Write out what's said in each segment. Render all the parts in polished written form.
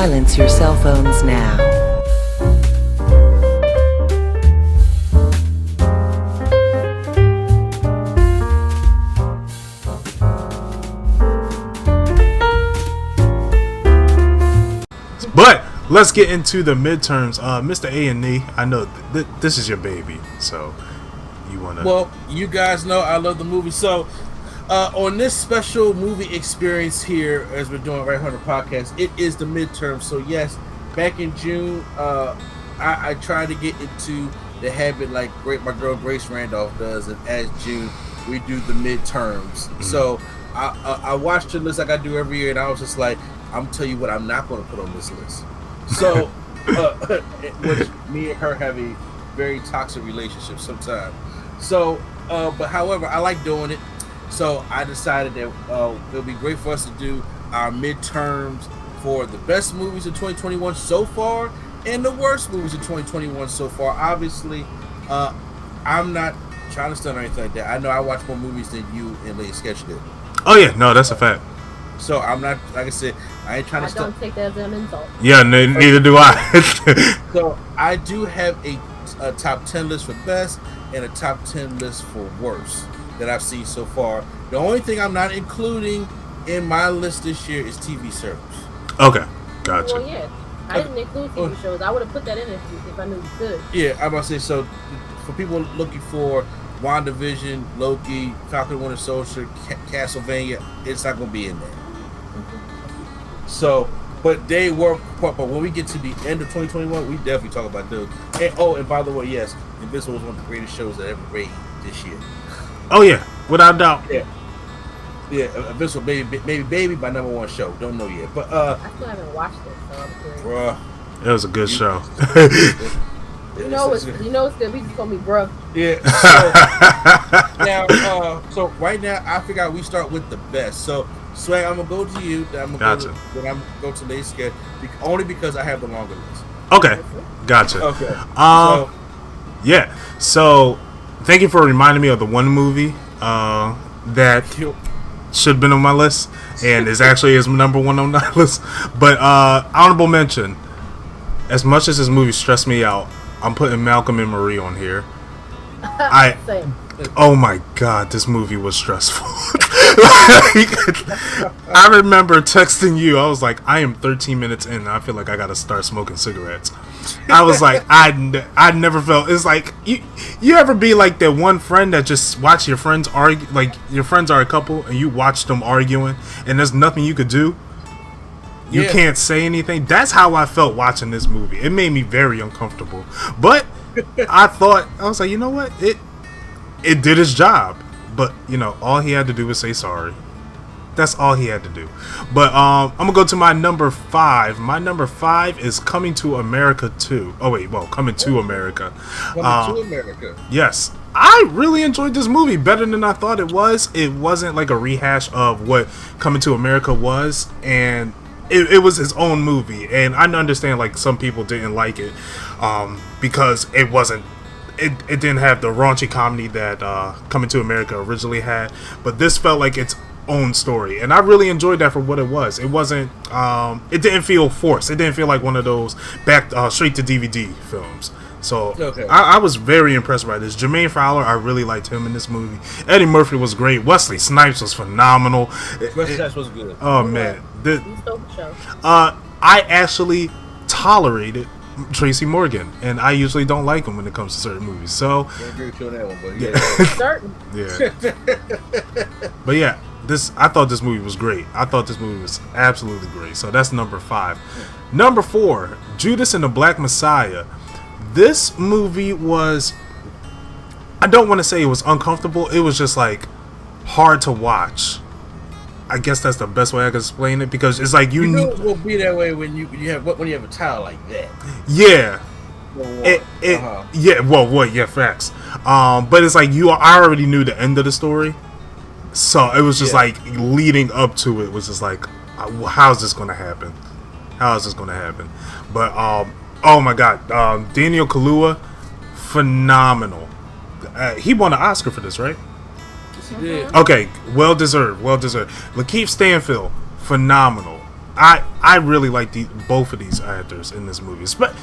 Silence your cell phones now. But let's get into the midterms. Mr. A&E, I know this is your baby, so you want to... Well, you guys know I love the movie. So on this special movie experience here, as we're doing right here on the podcast, it is the midterm. So yes, back in June, I tried to get into the habit like my girl Grace Randolph does, and as June we do the midterms. Mm-hmm. So I watched the list like I do every year, and I was just like, I'm tell you what I'm not going to put on this list. So which me and her have a very toxic relationship sometimes. So but however, I like doing it. So I decided that it would be great for us to do our midterms for the best movies of 2021 so far and the worst movies of 2021 so far. Obviously, I'm not trying to stun or anything like that. I know I watch more movies than you and Lady Sketch did. Oh yeah, no, that's a fact. So I'm not, like I said, I ain't trying to stun. I don't take that as an insult. Yeah, neither do I. So I do have a top 10 list for best and a top 10 list for worst that I've seen so far. The only thing I'm not including in my list this year is TV shows. Okay, gotcha. Well, yeah, I didn't include TV shows. I would have put that in if I knew you could. Yeah, I'm about to say, so for people looking for WandaVision, Loki, Falcon Winter Soldier, Castlevania, it's not going to be in there. Mm-hmm. So, but they were, but when we get to the end of 2021, we definitely talk about those. And by the way, yes, Invincible was one of the greatest shows that ever rated this year. Oh yeah, without doubt. Yeah, Invincible, baby, my number one show. Don't know yet, but I still haven't watched it, so I'm curious. Bruh, it was a good show. You know it's good. We just call me bruh. Yeah. So, now, so right now, I figure out we start with the best. So, Swag, I'm gonna go to you. Then I'm gonna go to Lady Sketch, only because I have the longer list. Okay, gotcha. Okay. Yeah. So, thank you for reminding me of the one movie that should have been on my list, and is actually number one on that list. But honorable mention. As much as this movie stressed me out, I'm putting Malcolm and Marie on here. Oh my god, this movie was stressful. I remember texting you. I was like, I am 13 minutes in, and I feel like I gotta start smoking cigarettes. I was like, I never felt. It's like you ever be like that one friend that just watch your friends argue, like your friends are a couple and you watch them arguing, and there's nothing you could do. You can't say anything. That's how I felt watching this movie. It made me very uncomfortable. But I was like, you know what? It did its job. But, all he had to do was say sorry. That's all he had to do. But I'm going to go to my number 5. My number 5 is Coming to America 2. Oh, wait. Well, Coming to America. Coming to America. Yes. I really enjoyed this movie better than I thought it was. It wasn't like a rehash of what Coming to America was. And it was his own movie, and I understand like some people didn't like it because it wasn't. It didn't have the raunchy comedy that Coming to America originally had, but this felt like its own story, and I really enjoyed that for what it was. It wasn't. It didn't feel forced. It didn't feel like one of those back straight to DVD films. So I was very impressed by this. Jermaine Fowler, I really liked him in this movie. Eddie Murphy was great. Wesley Snipes was phenomenal. Wesley Snipes was good. Oh man, I actually tolerated Tracy Morgan, and I usually don't like him when it comes to certain movies. So I agree with you on that one, but yeah. But yeah, I thought this movie was great. I thought this movie was absolutely great. So that's number 5. Number 4, Judas and the Black Messiah. This movie was, I don't want to say it was uncomfortable. It was just like hard to watch. I guess that's the best way I can explain it, because it's like you know it will be that way when you have a child like that. Yeah. Yeah. Well, yeah, facts. But it's like I already knew the end of the story, so it was just like leading up to it was just like, how's this gonna happen? How is this gonna happen? But oh my god, Daniel Kaluuya, phenomenal. He won an Oscar for this, right? Yes, he did. Okay, well deserved. Lakeith Stanfield, phenomenal. I really like both of these actors in this movie. But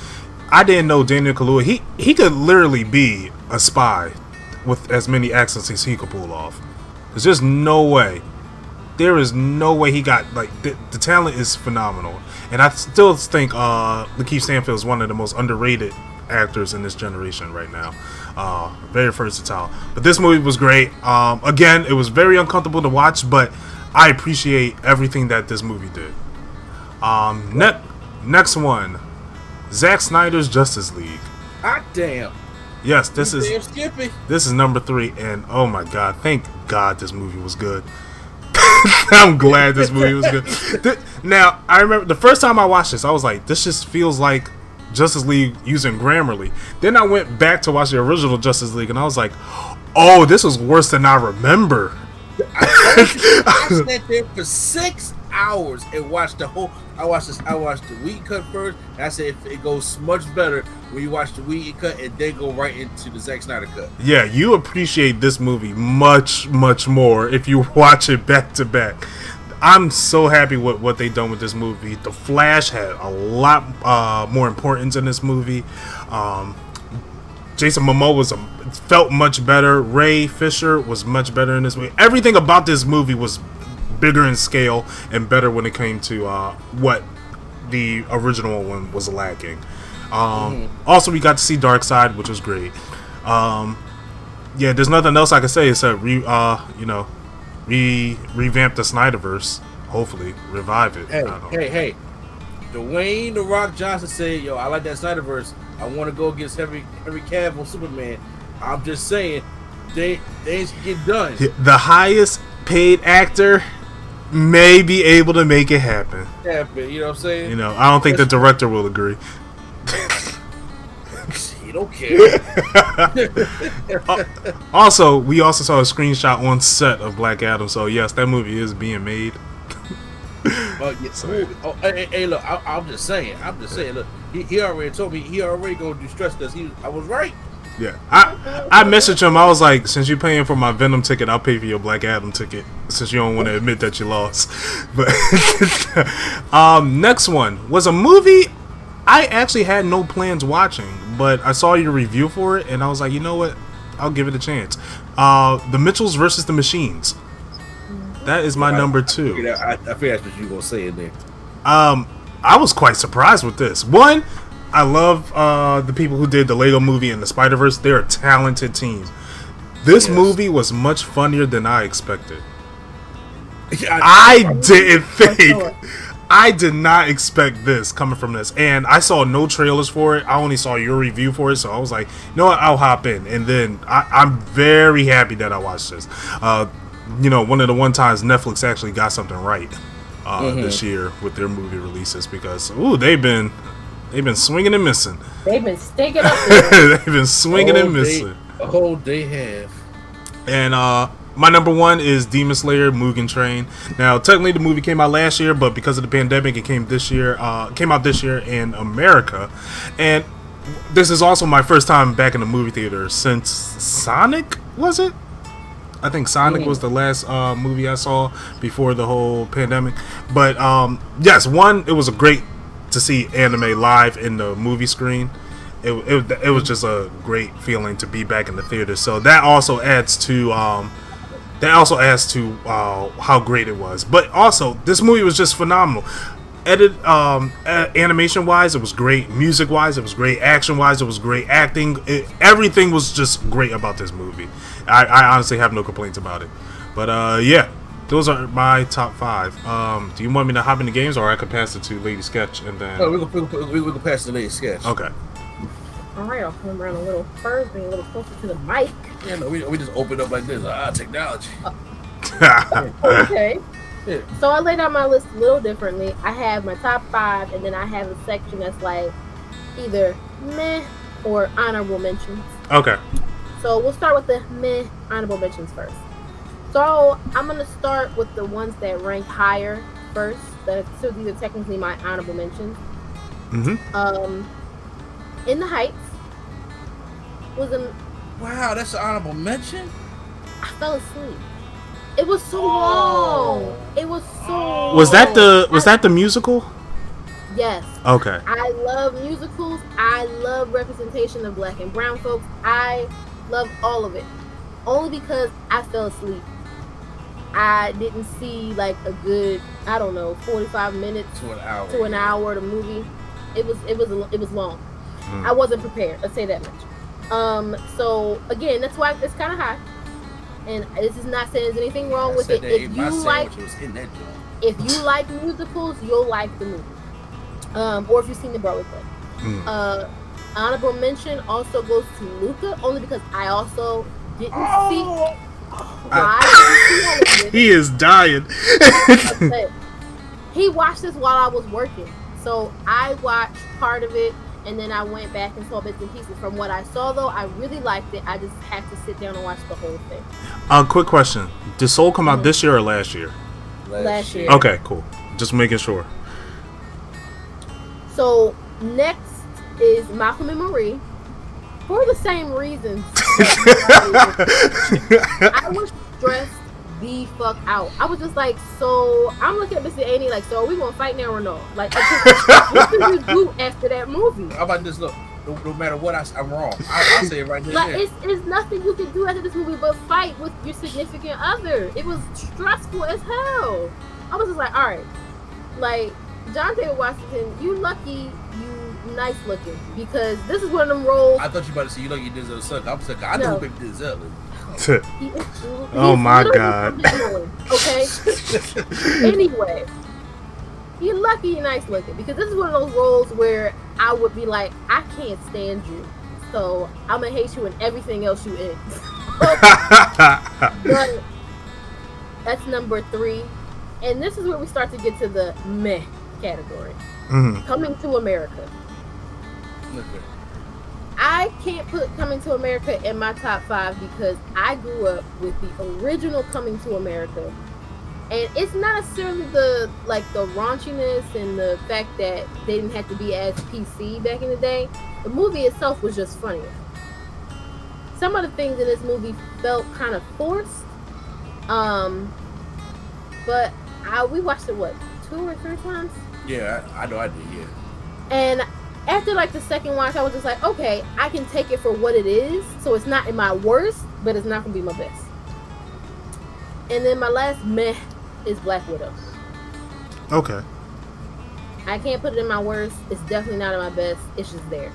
I didn't know Daniel Kaluuya. He could literally be a spy with as many accents as he could pull off. There's just no way. There is no way he got like the talent is phenomenal, and I still think Lakeith Stanfield is one of the most underrated actors in this generation right now. Very versatile. But this movie was great. Again, it was very uncomfortable to watch, but I appreciate everything that this movie did. Next one, Zack Snyder's Justice League. Hot damn. Yes, this is Skippy. This is number 3, and oh my god, thank God this movie was good. I'm glad this movie was good. Now, I remember the first time I watched this, I was like, this just feels like Justice League using Grammarly. Then I went back to watch the original Justice League, and I was like, oh, this was worse than I remember. I sat there for 6 hours and watched the whole. I watched the week cut first, and I said it goes much better when you watch the week cut and then go right into the Zack Snyder cut. Yeah, you appreciate this movie much more if you watch it back to back. I'm so happy with what they done with this movie. The Flash had a lot more importance in this movie. Jason Momoa felt much better. Ray Fisher was much better in this movie. Everything about this movie was bigger in scale and better when it came to what the original one was lacking. Also, we got to see Darkseid, which was great. Yeah, there's nothing else I can say except revamp the Snyderverse. Hopefully, revive it. Hey! Dwayne The Rock Johnson said, "Yo, I like that Snyderverse. I want to go against Henry Cavill Superman." I'm just saying, they get done. The highest paid actor may be able to make it happen. You know what I'm saying? You know, I don't think the director will agree. He don't care. Also, we also saw a screenshot on set of Black Adam, so yes, that movie is being made. Hey, look, I'm just saying. Look, he already told me he already gonna do stress tests. I was right. Yeah, I messaged him. I was like, since you're paying for my Venom ticket, I'll pay for your Black Adam ticket. Since you don't want to admit that you lost. But next one was a movie I actually had no plans watching, but I saw your review for it, and I was like, you know what? I'll give it a chance. The Mitchells versus the Machines. That is my number 2. I figured that's what you were gonna say in there. I was quite surprised with this. One, I love the people who did the Lego Movie and the Spider-Verse. They're a talented team. This movie was much funnier than I expected. I did not expect this coming from this, and I saw no trailers for it. I only saw your review for it, so I was like, you know what, I'll hop in. And then I'm very happy that I watched this. You know, one of the times Netflix actually got something right this year with their movie releases, because they've been swinging and missing. They've been stinking up there. They've been swinging and missing. They have. And my number 1 is Demon Slayer Mugen Train. Now, technically the movie came out last year, but because of the pandemic, it came out this year in America. And this is also my first time back in the movie theater since Sonic, was it? I think Sonic was the last movie I saw before the whole pandemic. But yes, it was a great to see anime live in the movie screen. It was just a great feeling to be back in the theater. So that also adds to how great it was. But also, this movie was just phenomenal. Animation wise, it was great. Music wise, it was great. Action wise, it was great. Acting, everything was just great about this movie. I honestly have no complaints about it. But yeah, those are my top 5. Do you want me to hop into games, or I could pass it to Lady Sketch and then? Oh, we can pass it to Lady Sketch. Okay. All right, I'll come around a little first, bring a little closer to the mic. Yeah, no, we just open up like this. Technology. Okay. Yeah. So I laid out my list a little differently. I have my top 5, and then I have a section that's like either meh or honorable mentions. Okay. So we'll start with the meh honorable mentions first. So I'm gonna start with the ones that rank higher first. These are technically my honorable mentions. In the Heights was Wow, that's an honorable mention. I fell asleep. It was so long. It was so. Was that the musical? Yes. Okay. I love musicals. I love representation of black and brown folks. I love all of it. Only because I fell asleep. I didn't see like a good, I don't know, 45 minutes to an hour of the movie. It was long. I wasn't prepared. Let's say that much. So again, that's why it's kind of high. And this is not saying there's anything wrong with it. If you like musicals, you'll like the movie. Or if you've seen the Broadway play. Honorable mention also goes to Luca, only because I also didn't see. He is dying. He watched this while I was working, so I watched part of it, and then I went back and saw bits and pieces. From what I saw, though, I really liked it. I just had to sit down and watch the whole thing. Quick question: did Soul come out this year or last year? Last year. Okay, cool. Just making sure. So next is Malcolm and Marie, for the same reasons. I was stressed the fuck out. I was just like, so I'm looking at Mr. Annie like, so are we gonna fight now or no? Like, what do you do after that movie? How about this? Look, no matter what, I'm wrong. I'll say it right there. Like, it's nothing you can do after this movie but fight with your significant other. It was stressful as hell. I was just like, all right, like, John David Washington, you lucky you nice looking, because this is one of them roles. I thought you about to say you lucky Denzel suck. I'm suck. I know baby Denzel. Oh my god. Okay. Anyway, you're lucky you're nice looking, because this is one of those roles where I would be like, I can't stand you, so I'm gonna hate you and everything else you in. But that's number 3, and this is where we start to get to the meh category. Coming to America. I can't put Coming to America in my top 5 because I grew up with the original Coming to America, and it's not necessarily the raunchiness and the fact that they didn't have to be as PC back in the day. The movie itself was just funnier. Some of the things in this movie felt kind of forced, but we watched it 2 or 3 times. Yeah, I know I did. Yeah. And after like the second watch, I was just like, okay, I can take it for what it is. So it's not in my worst, but it's not gonna be my best. And then my last meh is Black Widow. Okay. I can't put it in my worst. It's definitely not in my best. It's just there.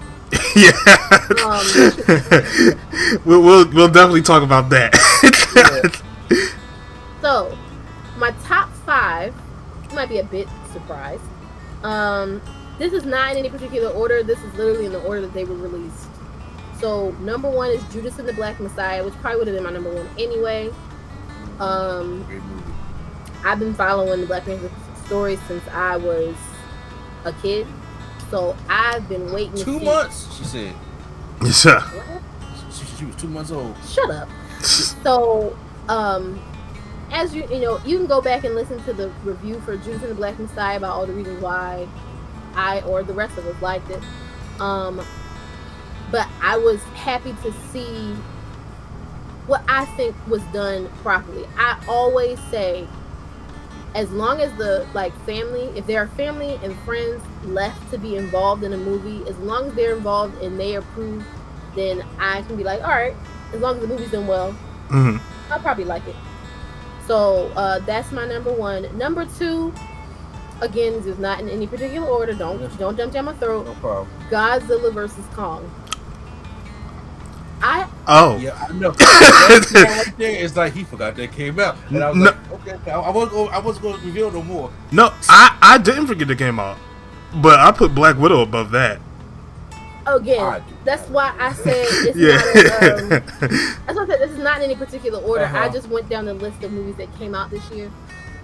Yeah. We'll definitely talk about that. Yeah. So my top 5 might be a bit surprised. This is not in any particular order. This is literally in the order that they were released. So number 1 is Judas and the Black Messiah, which probably would have been my number 1 anyway. I've been following the Black Panther story since I was a kid, so I've been waiting. 2 months, she said. Yeah. She was 2 months old. Shut up. So, as you know, you can go back and listen to the review for Judas and the Black Messiah about all the reasons why I or the rest of us liked it. But I was happy to see what I think was done properly. I always say, as long as the family, if there are family and friends left to be involved in a movie, as long as they're involved and they approve, then I can be like, all right, as long as the movie's done well, I'll probably like it. So that's my number 1. Number 2, again, this is not in any particular order. Don't jump down my throat. No problem. Godzilla vs. Kong. Yeah, I know. Right there, it's like he forgot that came out, and I was like, okay, I wasn't going to reveal no more. No, I didn't forget it came out, but I put Black Widow above that. Again, that's why I said it's not. That's why I said this is not in any particular order. I just went down the list of movies that came out this year.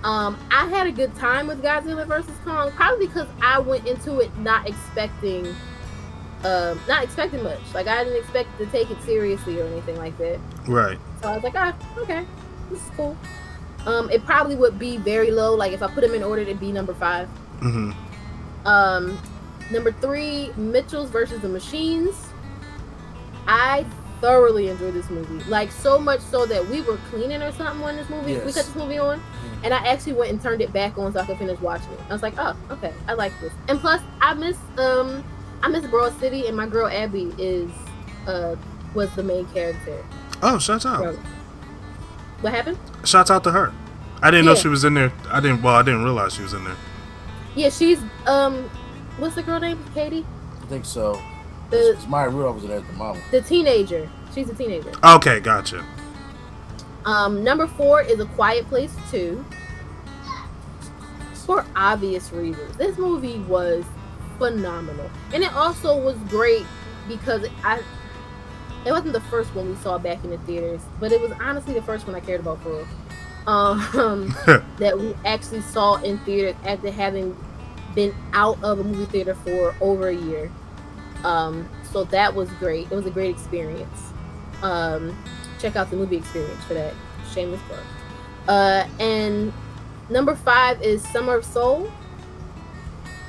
I had a good time with Godzilla vs. Kong, probably because I went into it not expecting much. Like, I didn't expect to take it seriously or anything like that. Right. So I was like, okay, this is cool. It probably would be very low. Like, if I put them in order, it'd be number 5. Mm-hmm. Number 3, Mitchells versus the Machines. I thoroughly enjoyed this movie. Like, so much so that we were cleaning or something when this movie we cut this movie on, and I actually went and turned it back on so I could finish watching it. I was like, oh, okay, I like this. And plus, I miss Broad City, and my girl Abby was the main character. Oh, shout out! What happened? Shout out to her. I didn't know she was in there. I didn't realize she was in there. Yeah, she's what's the girl name? Katie? I think so. It's Maya Rudolph was there as the mama. The teenager. She's a teenager. Okay, gotcha. Number 4 is A Quiet Place 2. For obvious reasons. This movie was phenomenal. And it also was great because it wasn't the first one we saw back in the theaters, but it was honestly the first one I cared about for real. That we actually saw in theaters after having been out of a movie theater for over a year. So that was great. It was a great experience. Check out the movie experience for that. Shameless plug. And number 5 is Summer of Soul.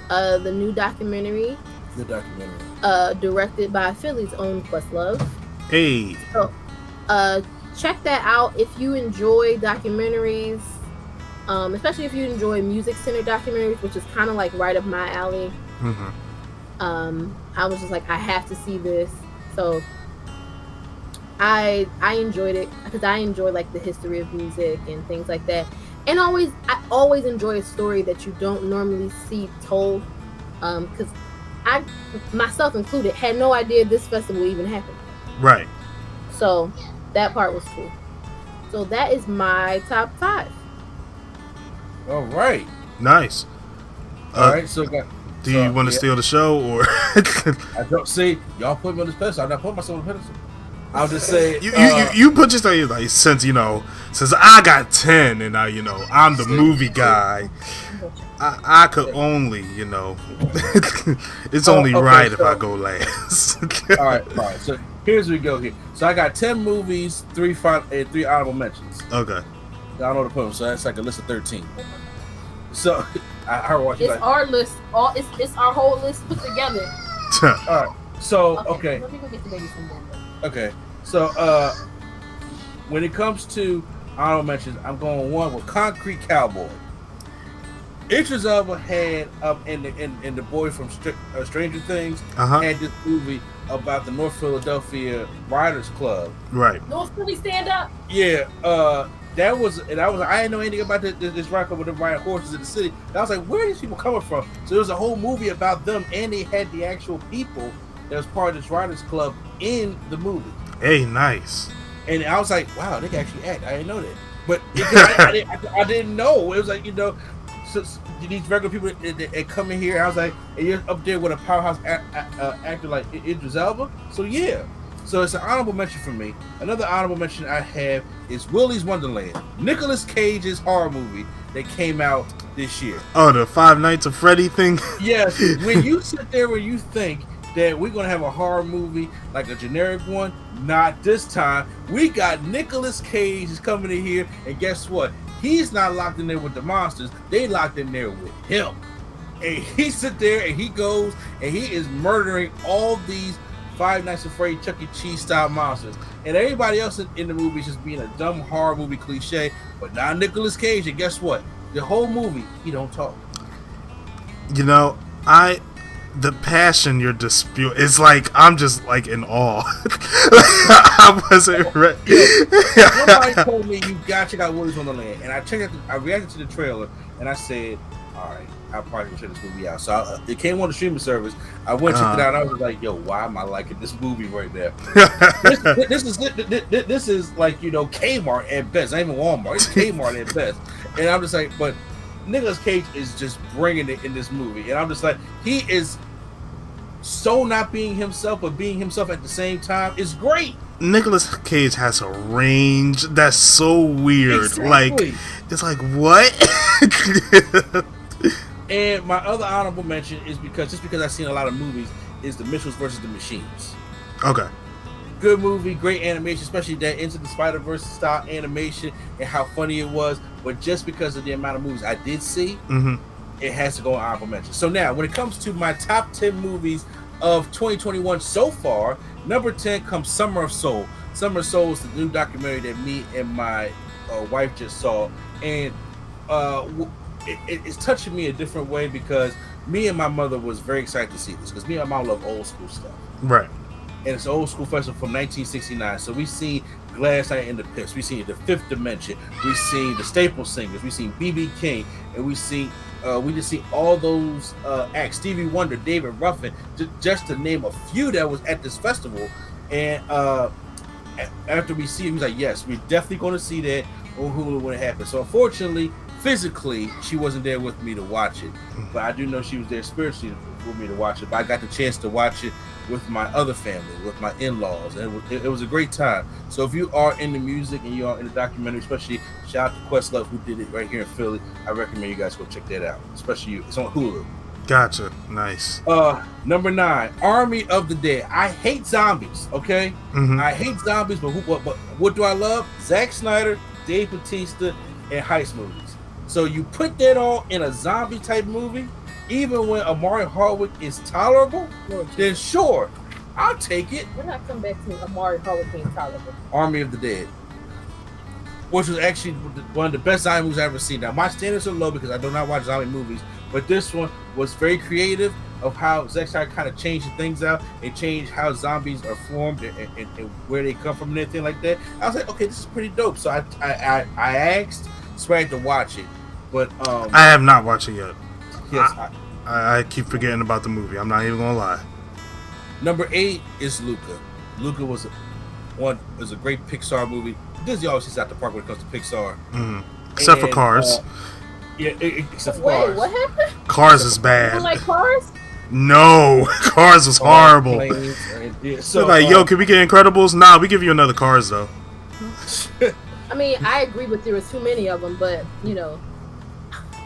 The new documentary. Good documentary. Directed by Philly's own Questlove. Hey. So, check that out if you enjoy documentaries, especially if you enjoy music-centered documentaries, which is kind of like right up my alley. Mm-hmm. I was just like, I have to see this. So I enjoyed it because I enjoy like the history of music and things like that. And I always enjoy a story that you don't normally see told. Because I, myself included, had no idea this festival even happened. Right. So that part was cool. So that is my top 5. All right. Nice. All right. So do you want to steal the show, or? I don't see y'all put me on this pedestal. I'm not putting myself on the pedestal. I'll just say you put yourself like, since I got 10 and I'm the movie guy. I could only it's only right if I go last. all right. So here's where we go here. So I got 10 movies, 3 honorable mentions. Okay. I don't know to put them, so that's like a list of 13. So I watch it's our list. It's our whole list put together. All right. So okay. Let me go get the baby some more. Okay. So when it comes to honorable mentions, I'm going one with Concrete Cowboy. Idris Elba had and the boy from Stranger Things had this movie about the North Philadelphia Riders Club. Right. North Philly stand up. Yeah. I didn't know anything about this ride club with them riding horses in the city. And I was like, where are these people coming from? So there was a whole movie about them, and they had the actual people that was part of this Riders Club in the movie. Hey, nice. And I was like, wow, they can actually act. I didn't know that. But I didn't know. It was like, so these regular people that come in here, I was like, and you're up there with a powerhouse actor like Idris Elba. So yeah. So it's an honorable mention for me. Another honorable mention I have is Willy's Wonderland, Nicolas Cage's horror movie that came out this year. Oh, the Five Nights at Freddy thing? Yes. When you sit there and you think that we're going to have a horror movie like a generic one, not this time. We got Nicolas Cage is coming in here, and guess what? He's not locked in there with the monsters. They locked in there with him. And he sit there and he goes and he is murdering all these Five Nights at Freddy, Chuck E. Cheese style monsters, and everybody else in the movie is just being a dumb horror movie cliche. But now Nicolas Cage, and guess what? The whole movie, he don't talk. The passion you're dispute, it's like I'm just like in awe. I wasn't ready. Somebody told me you got to check out Willy's Wonderland, and I reacted to the trailer, and I said, all right, I'll probably check this movie out. So it came on the streaming service. I went checked it out, and I was like, yo, why am I liking this movie right now? This is like, Kmart at best. Not even Walmart. It's Kmart at best. And I'm just like, but Nicolas Cage is just bringing it in this movie. And I'm just like, he is so not being himself, but being himself at the same time. It's great. Nicolas Cage has a range that's so weird. Exactly. Like, it's like, what? And my other honorable mention is because I've seen a lot of movies, is The Mitchells versus the Machines. Okay. Good movie, great animation, especially that Into the Spider-Verse style animation and how funny it was. But just because of the amount of movies I did see, it has to go on honorable mention. So now, when it comes to my top 10 movies of 2021 so far, Number 10 comes Summer of Soul. Summer of Soul is the new documentary that me and my wife just saw, and it's touching me a different way because me and my mother was very excited to see this because me and my mom love old school stuff. Right. And it's an old school festival from 1969. So we see Glass Eye and the Pips. We see The Fifth Dimension. We see the Staple Singers. We see B.B. King, and we just see all those acts. Stevie Wonder, David Ruffin, just to name a few that was at this festival. And after we see it, he was like, yes, we're definitely going to see that on Hulu when it happens. So unfortunately, physically, she wasn't there with me to watch it. But I do know she was there spiritually with me to watch it. But I got the chance to watch it with my other family, with my in-laws, and it was a great time. So if you are into music and you are in the documentary, especially shout out to Questlove who did it right here in Philly, I recommend you guys go check that out. Especially you, it's on Hulu. Gotcha. Nice. Number 9, Army of the Dead. I hate zombies. Okay, I hate zombies, but what do I love? Zack Snyder, Dave Bautista, and heist movies. So you put that all in a zombie type movie. Even when Amari Hardwick is tolerable, then sure, I'll take it. We're not coming back to Amari Hardwick being tolerable. Army of the Dead, which was actually one of the best zombie movies I've ever seen. Now, my standards are low because I do not watch zombie movies, but this one was very creative of how Zack Snyder kind of changed things out and changed how zombies are formed and where they come from and everything like that. I was like, okay, this is pretty dope. So I asked Swag to watch it, but I have not watched it yet. Yes, I keep forgetting about the movie. I'm not even gonna lie. Number 8 is Luca. Luca was a great Pixar movie. Disney always hits out the park when it comes to Pixar. Except for Cars. Except for Wait, Cars. what happened? Cars is You bad. don't like Cars? No, Cars was horrible. So like, yo, can we get Incredibles? Nah, we give you another Cars though. I mean, I agree with you. There's too many of them, but you know.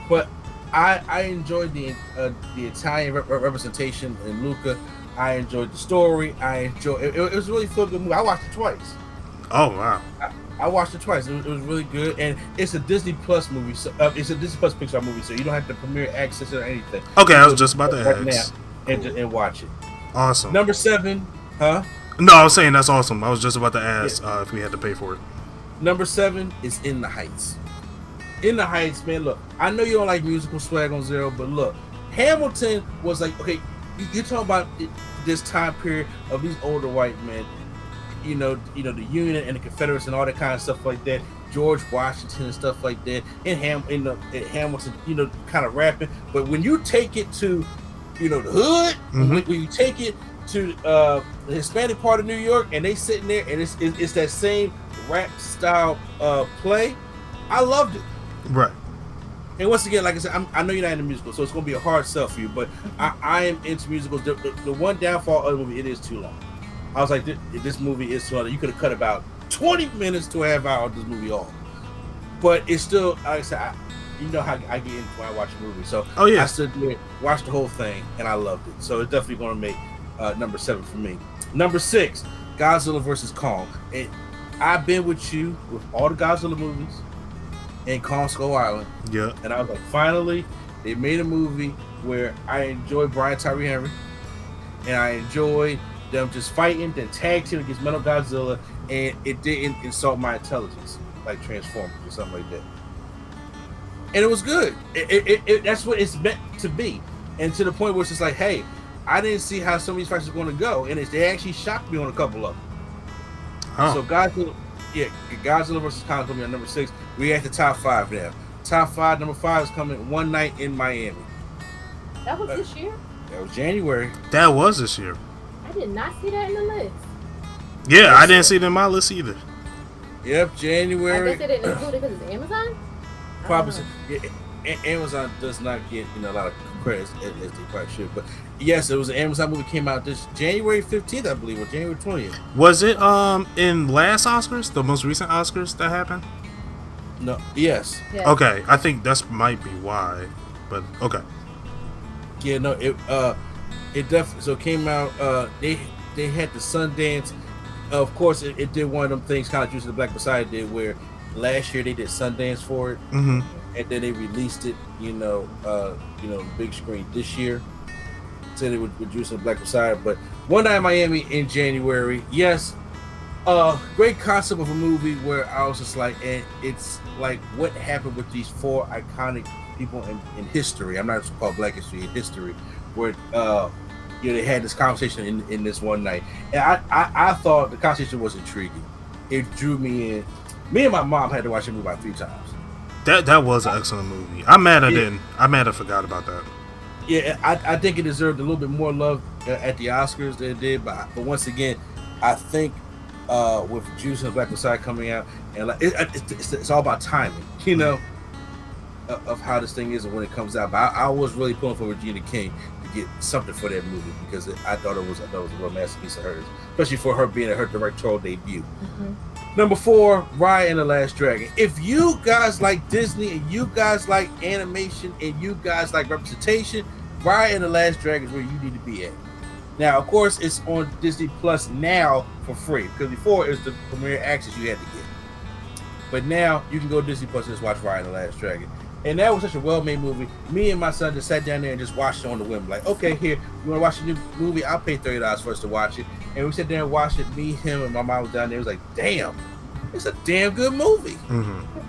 But I enjoyed the Italian representation in Luca. I enjoyed the story. It was a really feel good movie. I watched it twice. Oh wow! I watched it twice. It was really good, and it's a Disney Plus movie. So it's a Disney Plus Pixar movie, so you don't have to premiere access or anything. Okay, I was just about to right ask. now and watch it. Awesome. Number 7, huh? No, I was saying that's awesome. I was just about to ask if we had to pay for it. Number 7 is In the Heights. In the Heights, man. Look, I know you don't like musical Swag on Zero, but look, Hamilton was like, okay, you're talking about this time period of these older white men, you know, the Union and the Confederates and all that kind of stuff like that. George Washington and stuff like that. In Hamilton, kind of rapping. But when you take it to, the hood, when you take it to the Hispanic part of New York, and they sitting there, and it's that same rap style play, I loved it. Right. And once again, like I said, I know you're not into musical, so it's going to be a hard sell for you. But I am into musicals. The one downfall of the movie, it is too long. I was like, this movie is too long. You could have cut about 20 minutes to a half hour of this movie off. But it's still, like I said, you know how I get into when I watch a movie. So I stood there, watched the whole thing, and I loved it. So it's definitely going to make number 7 for me. Number 6, Godzilla vs. Kong. And I've been with you with all the Godzilla movies and Kong Skull Island. Yeah. And I was like, finally, they made a movie where I enjoyed Brian Tyree Henry, and I enjoyed them just fighting, then tag team against Metal Godzilla, and it didn't insult my intelligence like Transformers or something like that. And it was good. That's what it's meant to be. And to the point where it's just like, hey, I didn't see how some of these fights are going to go, and they actually shocked me on a couple of them. Huh. So Godzilla vs. Kong is going to be on number 6. We at the top 5 now. Top 5, number 5 is coming One Night in Miami. That was this year? That was January. That was this year. I did not see that in the list. Yeah, I didn't see it in my list either. Yep, January. I guess they didn't include it because it's Amazon? Probably. Amazon does not get a lot of credits as they probably should. But yes, it was an Amazon movie, came out this January 15th, I believe, or January 20th. Was it in last Oscars, the most recent Oscars that happened? No. Yes. Yeah. Okay, I think that's might be why. But okay. Yeah. No. It definitely. So it came out. They had the Sundance. Of course, it did one of them things, kind of Juice of the Black Messiah did, where last year they did Sundance for it, and then they released it, the big screen this year. said it with Juice and Black Messiah. But One Night in Miami in January, yes, great concept of a movie where I was just like, and it's like what happened with these four iconic people in history. I'm not just called Black history, in history, where they had this conversation in this one night, and I thought the conversation was intriguing. It drew me in. Me and my mom had to watch the movie about 3 times. That was an excellent movie. I'm mad I didn't. I'm mad I forgot about that. Yeah, I think it deserved a little bit more love at the Oscars than it did, but once again, I think with Juice and Black Messiah coming out, and like it's all about timing, you know, of how this thing is and when it comes out. But I was really pulling for Regina King to get something for that movie because I thought it was a real masterpiece of hers, especially for her being her directorial debut. Mm-hmm. Number 4, Raya and the Last Dragon. If you guys like Disney and you guys like animation and you guys like representation, Raya and the Last Dragon is where you need to be at. Now, of course, it's on Disney Plus now for free because before it was the premiere access you had to get. But now you can go to Disney Plus and just watch Raya and the Last Dragon. And that was such a well-made movie. Me and my son just sat down there and just watched it on the whim. Like, okay, here, you want to watch a new movie? I'll pay $30 for us to watch it. And we sat there and watched it. Me, him, and my mom was down there. It was like, damn, it's a damn good movie. Mm-hmm.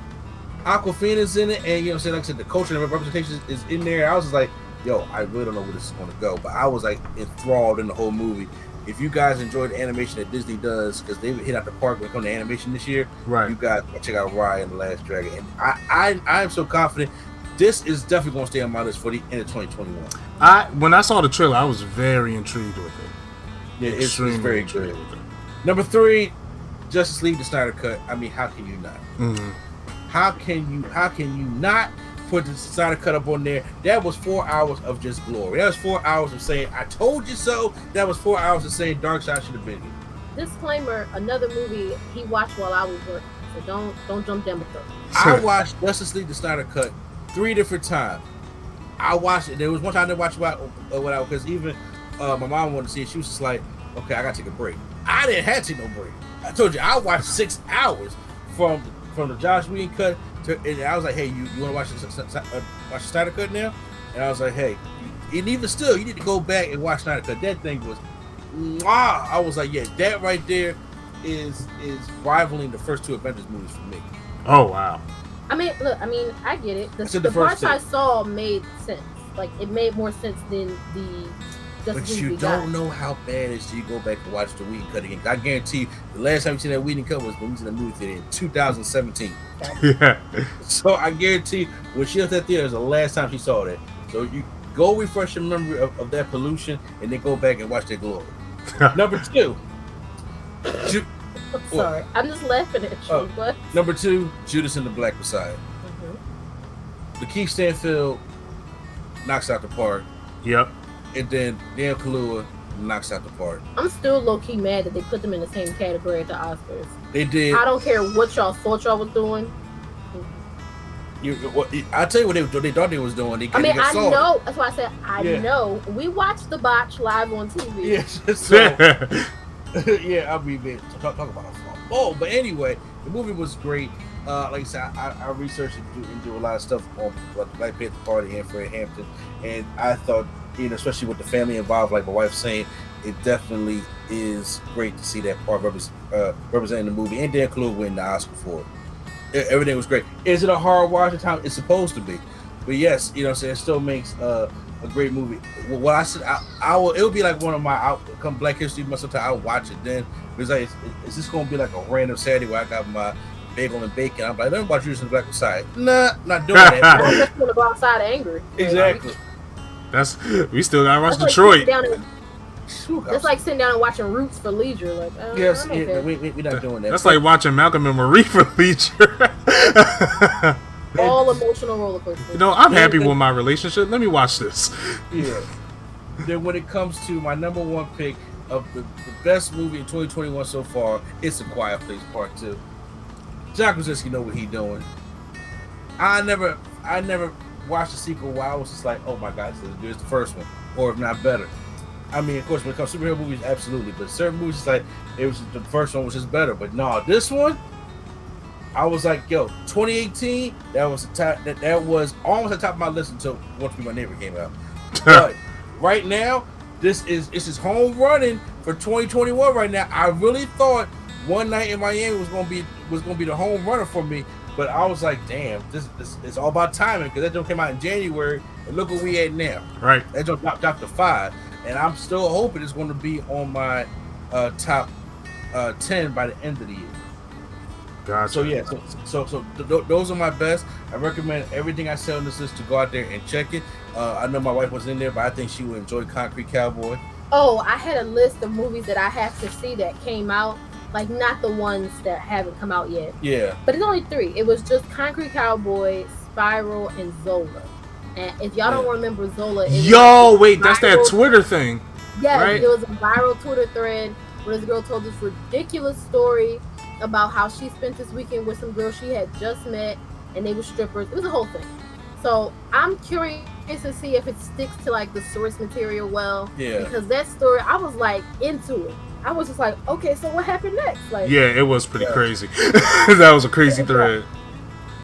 Awkwafina's in it. And, you know what I'm saying? Like I said, the culture and representation is in there. I was just like, yo, I really don't know where this is going to go. But I was like enthralled in the whole movie. If you guys enjoy the animation that Disney does, because they hit out the park when it comes to animation this year, right? You guys check out Raya and the Last Dragon. And I am so confident this is definitely going to stay on my list for the end of 2021. When I saw the trailer, I was very intrigued with it. Yeah, it's very good. Number 3, Justice League, the Snyder Cut. I mean, how can you not? Mm-hmm. How can you not put the Snyder Cut up on there? That was 4 hours of just glory. That was 4 hours of saying, I told you so. That was 4 hours of saying Darkseid should have been here. Disclaimer, another movie he watched while I was working, so don't jump down with them. I watched Justice League, the Snyder Cut 3 different times. I watched it. There was one time I didn't watch it because even my mom wanted to see it. She was just like, okay, I got to take a break. I didn't have to take no break. I told you, I watched 6 hours from the Josh Whedon cut. And I was like, hey, you want to watch the Snyder Cut now? And I was like, hey, and even still, you need to go back and watch Snyder Cut. That thing was, I was like, yeah, that right there is rivaling the first 2 Avengers movies for me. Oh, wow. I mean, look, I get it. The parts I saw made sense. Like, it made more sense than the Justice League. But you don't know how bad it is till you go back and watch the Whedon cut again. I guarantee you, the last time you seen that Whedon cut was when we was in the movie theater in 2017. Yeah. So I guarantee when she left that theater, it was the last time she saw that. So you go refresh your memory of that pollution and then go back and watch that glory. Number 2. Sorry, I'm just laughing at you. What? Number 2, Judas and the Black Messiah. Mm-hmm. Lakeith Stanfield knocks out the park. Yep. And then Dan Kaluuya knocks out the park. I'm still low-key mad that they put them in the same category at the Oscars. They did. I don't care what y'all thought y'all was doing. I tell you what they thought they was doing. I know. That's why I said I know. We watched the botch live on TV. Yes. So, yeah, I mean, man, talk about a fall. Oh, but anyway, the movie was great. Like I said, I researched and do a lot of stuff on the Black Panther Party and Fred Hampton, and I thought, especially with the family involved, like my wife saying, it definitely is great to see that part representing the movie, and Dan Kaluuya winning the Oscar for it. Everything was great. Is it a hard watch at times? It's supposed to be, but yes, it still makes a great movie. What I said, I will. It would be like one of my come Black History Month. Sometimes I'll watch it then because is this going to be like a random Saturday where I got my bagel and bacon? I'm like, let me watch Judas and the Black Messiah. Nah, not doing that. I'm just going to go outside angry. Exactly. We still gotta watch Detroit. That's like sitting down and watching Roots for leisure. Like, yes, we're not doing that. That's like watching Malcolm and Marie for leisure. All emotional roller coasters. I'm happy with my relationship. Let me watch this. Yeah. Then when it comes to my number 1 pick of the best movie in 2021 so far, it's A Quiet Place Part 2. John Krasinski know what he doing. I never watched the sequel where I was just like, oh my God, this is as good as the first one, or if not better. I mean, of course, when it comes to superhero movies, absolutely, but certain movies, it's like the first one was just better. But no, this one, I was like, yo, 2018, that was almost the top of my list until Want to Be My Neighbor came out. But right now, this is home running for 2021 right now. I really thought One Night in Miami was gonna be the home runner for me, but I was like, damn, this it's all about timing because that joke came out in January, and look where we at now. Right. That joke dropped to 5, and I'm still hoping it's going to be on my top 10 by the end of the year. Gotcha. So yeah, so those are my best. I recommend everything I say on this list to go out there and check it. I know my wife was in there, but I think she would enjoy Concrete Cowboy. Oh, I had a list of movies that I have to see that came out, like not the ones that haven't come out yet. Yeah. But it's only 3. It was just Concrete Cowboy, Spiral, and Zola. And if y'all don't remember Zola, that's that Twitter thing. Yes, right? It was a viral Twitter thread where this girl told this ridiculous story about how she spent this weekend with some girl she had just met, and they were strippers. It was a whole thing. So I'm curious to see if it sticks to like the source material well. Yeah. Because that story, I was like into it. I was just like, okay, so what happened next? Like, yeah, it was pretty crazy. That was a crazy thread.